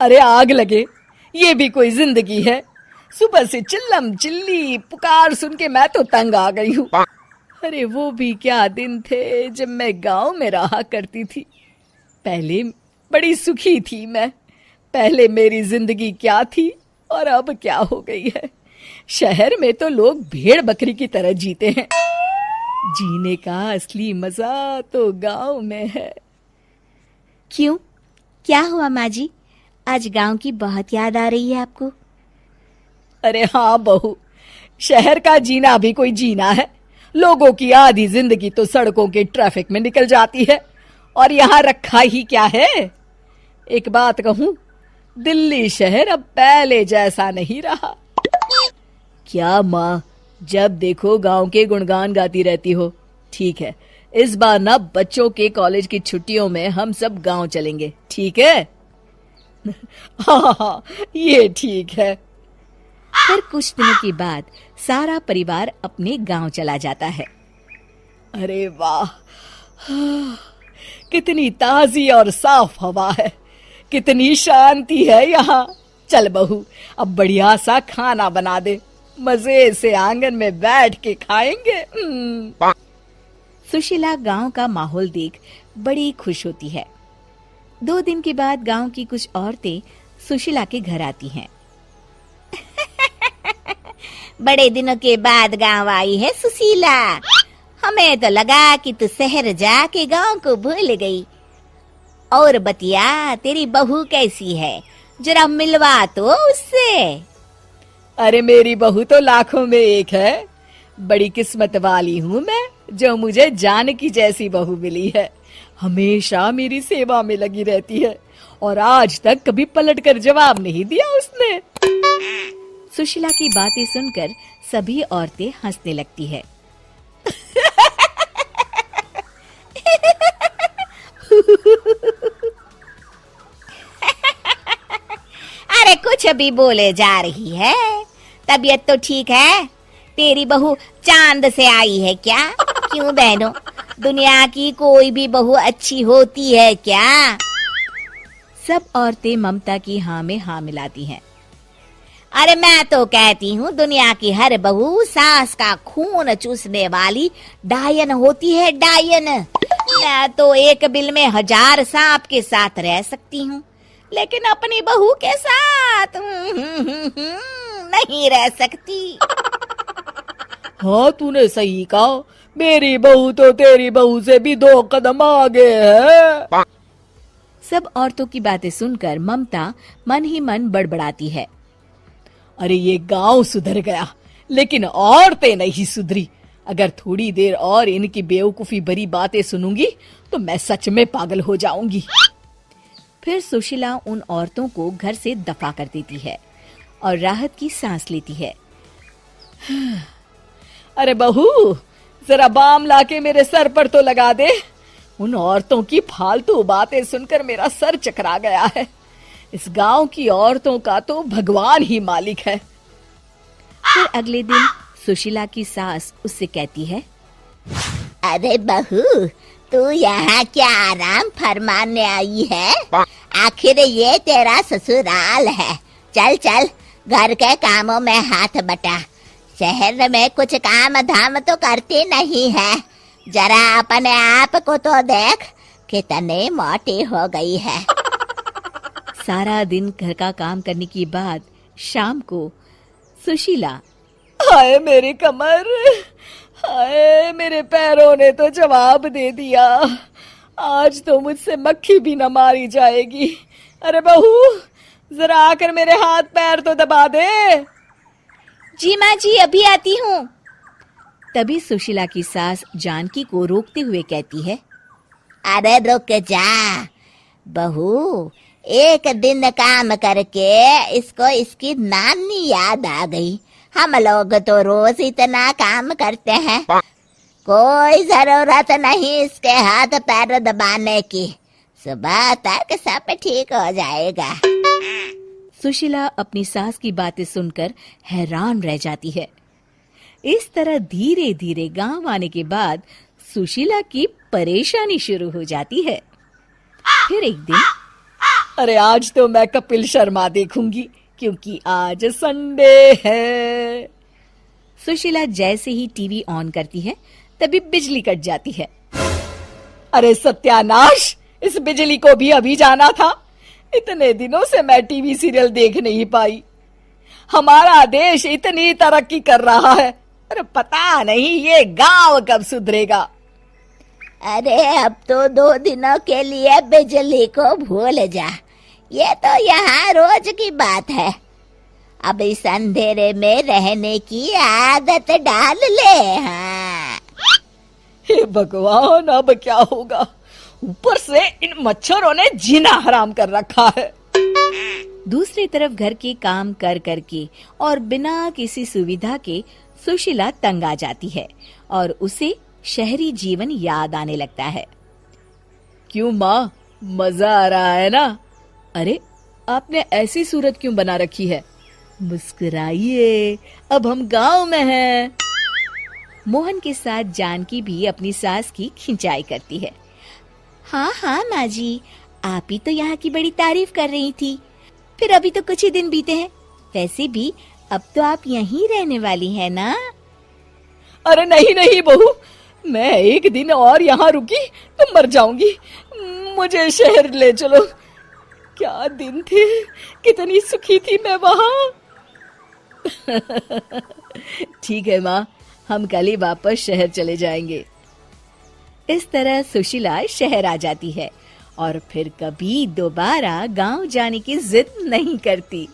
अरे आग लगे, ये भी कोई जिंदगी है। सुबह से चिल्लम चिल्ली पुकार सुन के मैं तो तंग आ गई हूँ। अरे वो भी क्या दिन थे जब मैं गांव में रहा करती थी। पहले बड़ी सुखी थी मैं। पहले मेरी जिंदगी क्या थी और अब क्या हो गई है। शहर में तो लोग भेड़ बकरी की तरह जीते हैं। जीने का असली मजा तो गांव में है। क्यों, क्या हुआ माँ जी? आज गांव की बहुत याद आ रही है आपको? अरे हाँ बहू, शहर का जीना भी कोई जीना है। लोगों की आधी जिंदगी तो सड़कों के ट्रैफिक में निकल जाती है और यहाँ रखा ही क्या है। एक बात कहूँ, दिल्ली शहर अब पहले जैसा नहीं रहा। क्या माँ, जब देखो गांव के गुणगान गाती रहती हो। ठीक है, इस बार ना बच्चों के कॉलेज की छुट्टियों में हम सब गांव चलेंगे, ठीक है? हाँ, ये ठीक है। फिर कुछ दिनों के बाद सारा परिवार अपने गांव चला जाता है। अरे वाह, कितनी ताजी और साफ हवा है, कितनी शांति है यहाँ। चल बहू, अब बढ़िया सा खाना बना दे, मजे से आंगन में बैठ के खाएंगे। सुशीला गांव का माहौल देख बड़ी खुश होती है। 2 दिन के बाद गांव की कुछ औरतें सुशीला के घर आती हैं। बड़े दिनों के बाद गांव आई है सुशीला। हमें तो लगा कि तू शहर जाके गांव को भूल गई। और बतिया, तेरी बहू कैसी है? जरा मिलवा तो उससे। अरे मेरी बहू तो लाखों में एक है। बड़ी किस्मत वाली हूँ मैं जो मुझे जानकी जैसी बहू मिली है। हमेशा मेरी सेवा में लगी रहती है और आज तक कभी पलट कर जवाब नहीं दिया उसने। सुशीला की बातें सुनकर सभी औरतें हंसने लगती है। अरे कुछ भी बोले जा रही है। तबीयत तो ठीक है? तेरी बहू चांद से आई है क्या? क्यों बहनों, दुनिया की कोई भी बहू अच्छी होती है क्या? सब औरतें ममता की हाँ में हाँ मिलाती हैं। अरे मैं तो कहती हूँ दुनिया की हर बहू सास का खून चूसने वाली डायन होती है, डायन। मैं तो एक बिल में 1000 सांप के साथ रह सकती हूँ, लेकिन अपनी बहू के साथ नहीं रह सकती। हाँ, तूने सही कहा। मेरी बहू तो तेरी बहू से भी 2 कदम आगे है। सब औरतों की बातें सुनकर ममता मन ही मन बड़बड़ाती है। अरे ये गांव सुधर गया, लेकिन औरतें नहीं सुधरी। अगर थोड़ी देर और इनकी बेवकूफी भरी बातें सुनूंगी तो मैं सच में पागल हो जाऊंगी। फिर सुशीला उन औरतों को घर से दफा कर देती है और राहत की सांस लेती है। अरे बहू, जरा बाम लाके मेरे सर पर तो लगा दे। उन औरतों की फालतू बातें सुनकर मेरा सर चकरा गया है। इस गांव की औरतों का तो भगवान ही मालिक है। फिर अगले दिन सुशीला की सास उससे कहती है, अरे बहू, तू यहाँ क्या आराम फरमाने आई है? आखिर ये तेरा ससुराल है। चल चल, घर के कामों में हाथ बटा। शहर में कुछ काम धाम तो करती नहीं है। जरा अपने आप को तो देख, कितनी मोटी हो गई है। सारा दिन घर का काम करने के बाद शाम को सुशीला, हाय मेरी कमर, हाय मेरे पैरों ने तो जवाब दे दिया। आज तो मुझसे मक्खी भी न मारी जाएगी। अरे बहू, जरा आकर मेरे हाथ पैर तो दबा दे। जी माँ जी, अभी आती हूँ। तभी सुशीला की सास जानकी को रोकते हुए कहती है, अरे रुक जा बहू, एक दिन काम करके इसको इसकी नानी याद आ गई। हम लोग तो रोज इतना काम करते हैं, कोई जरूरत नहीं इसके हाथ पैर दबाने की। सुबह तक सब ठीक हो जाएगा। सुशीला अपनी सास की बातें सुनकर हैरान रह जाती है। इस तरह धीरे धीरे गांव आने के बाद सुशीला की परेशानी शुरू हो जाती है। फिर एक दिन, अरे आज तो मैं कपिल शर्मा देखूंगी क्योंकि आज संडे है। सुशीला जैसे ही टीवी ऑन करती है तभी बिजली कट जाती है। अरे सत्यानाश, इस बिजली को भी अभी जाना था। इतने दिनों से मैं टीवी सीरियल देख नहीं पाई। हमारा देश इतनी तरक्की कर रहा है, अरे पता नहीं ये गांव कब सुधरेगा। अरे अब तो 2 दिनों के लिए बिजली को भूल जा, ये तो यहाँ रोज की बात है। अब इस अंधेरे में रहने की आदत डाल ले। हाँ। हे भगवान, अब क्या होगा? ऊपर से इन मच्छरों ने जीना हराम कर रखा है। दूसरी तरफ घर के काम कर करके और बिना किसी सुविधा के सुशीला तंग आ जाती है और उसे शहरी जीवन याद आने लगता है। क्यों माँ, मजा आ रहा है ना? अरे आपने ऐसी सूरत क्यों बना रखी है? मुस्कुराइए, अब हम गांव में हैं। मोहन के साथ जानकी भी अपनी सास की खिंचाई करती है। हाँ हाँ माँ जी, आप ही तो यहाँ की बड़ी तारीफ कर रही थी। फिर अभी तो कुछ ही दिन बीते हैं, वैसे भी अब तो आप यहीं रहने वाली है ना? अरे नहीं नहीं बहू, मैं एक दिन और यहाँ रुकी तो मर जाऊंगी। मुझे शहर ले चलो। क्या दिन थे, कितनी सुखी थी मैं वहाँ। ठीक है माँ, हम कल ही वापस शहर चले जाएंगे। इस तरह सुशीला शहर आ जाती है और फिर कभी दोबारा गांव जाने की जिद नहीं करती।